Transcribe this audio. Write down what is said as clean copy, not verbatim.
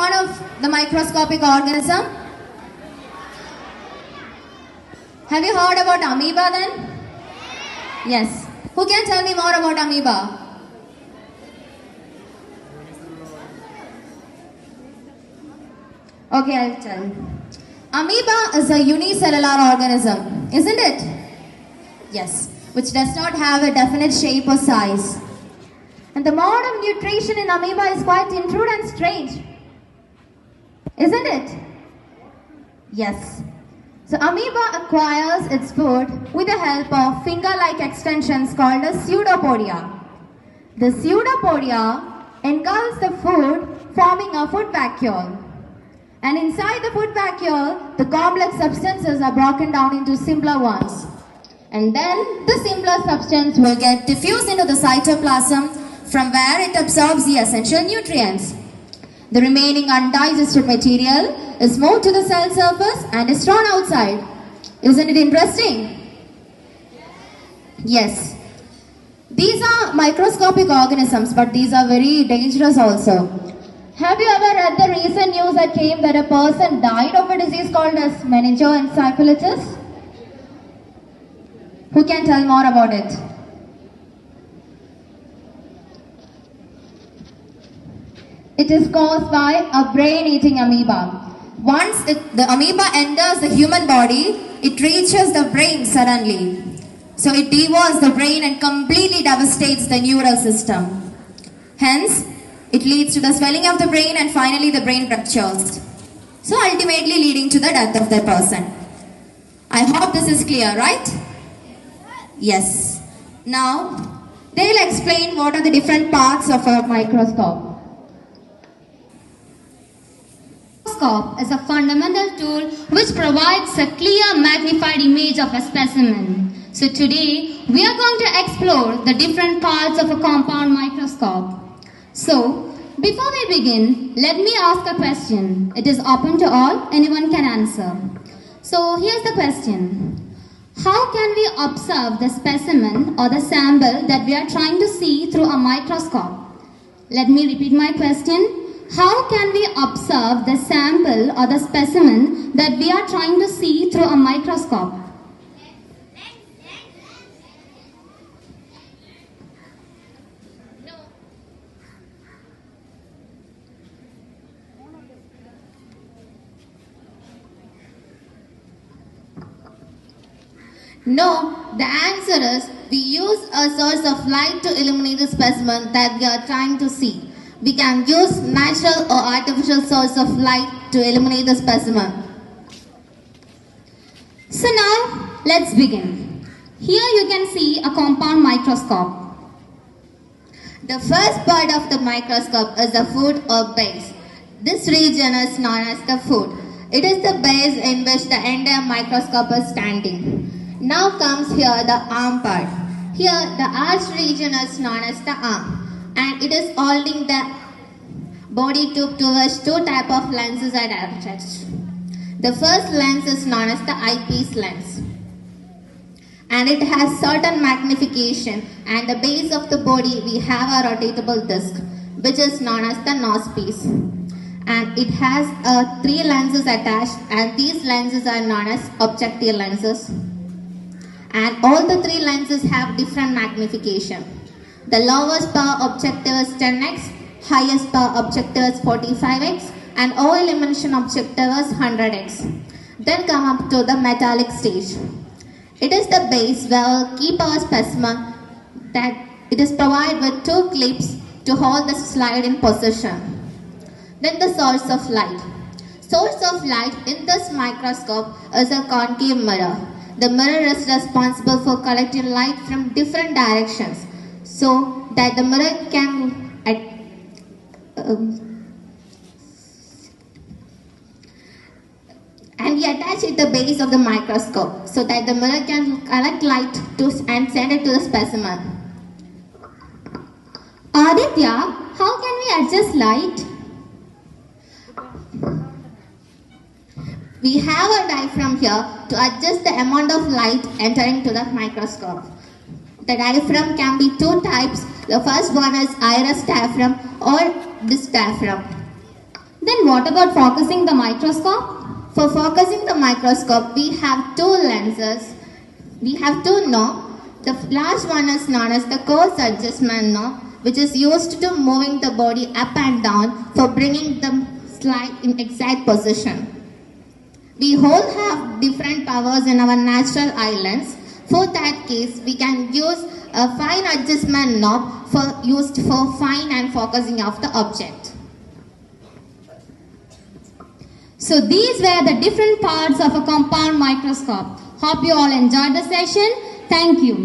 one of the microscopic organism? Have you heard about amoeba then? Yes. Who can tell me more about amoeba? Okay, I'll tell. Amoeba is a unicellular organism, isn't it? Yes, which does not have a definite shape or size. And the mode of nutrition in amoeba is quite intrude and strange, isn't it? Yes. So amoeba acquires its food with the help of finger-like extensions called as pseudopodia. The pseudopodia engulfs the food, forming a food vacuole. And inside the food vacuole, the complex substances are broken down into simpler ones. And then the simpler substance will get diffused into the cytoplasm, from where it absorbs the essential nutrients. The remaining undigested material is moved to the cell surface and is thrown outside. Isn't it interesting? Yes. These are microscopic organisms, but these are very dangerous also. Have you ever read the recent news that came that a person died of a disease called as meningoencephalitis? Who can tell more about it? It is caused by a brain-eating amoeba. Once the amoeba enters the human body, it reaches the brain suddenly. So it devours the brain and completely devastates the neural system. Hence, it leads to the swelling of the brain and finally the brain ruptures. So ultimately leading to the death of the person. I hope this is clear, right? Yes. Now, they'll explain what are the different parts of a microscope. Microscope is a fundamental tool which provides a clear magnified image of a specimen. So today, we are going to explore the different parts of a compound microscope. So, before we begin, let me ask a question. It is open to all, anyone can answer. So, here's the question. How can we observe the specimen or the sample that we are trying to see through a microscope? Let me repeat my question. How can we observe the sample or the specimen that we are trying to see through a microscope? No, the answer is we use a source of light to illuminate the specimen that we are trying to see. We can use natural or artificial source of light to illuminate the specimen. So now, let's begin. Here you can see a compound microscope. The first part of the microscope is the food or base. This region is known as the food. It is the base in which the entire microscope is standing. Now comes here the arm part. Here the arch region is known as the arm, and it is holding the body tube to which two types of lenses are attached. The first lens is known as the eyepiece lens, and it has certain magnification, and the base of the body we have a rotatable disc which is known as the nosepiece, and it has three lenses attached, and these lenses are known as objective lenses. And all the three lenses have different magnification. The lowest power objective is 10x, highest power objective is 45x, and all illumination objective is 100x. Then come up to the metallic stage. It is the base where we'll keep our specimen, that it is provided with two clips to hold the slide in position. Then the source of light. Source of light in this microscope is a concave mirror. The mirror is responsible for collecting light from different directions so that the mirror can and we attach it to the base of the microscope so that the mirror can collect light and send it to the specimen. Aditya, how can we adjust light? We have a diaphragm here to adjust the amount of light entering to the microscope. The diaphragm can be two types. The first one is iris diaphragm or this diaphragm. Then And what about focusing the microscope? For focusing the microscope, we have two lenses. We have two knobs. The large one is known as the coarse adjustment knob, which is used to moving the body up and down for bringing the slide in exact position. We all have different powers in our natural islands. For that case, we can use a fine adjustment knob used for fine and focusing of the object. So these were the different parts of a compound microscope. Hope you all enjoyed the session. Thank you.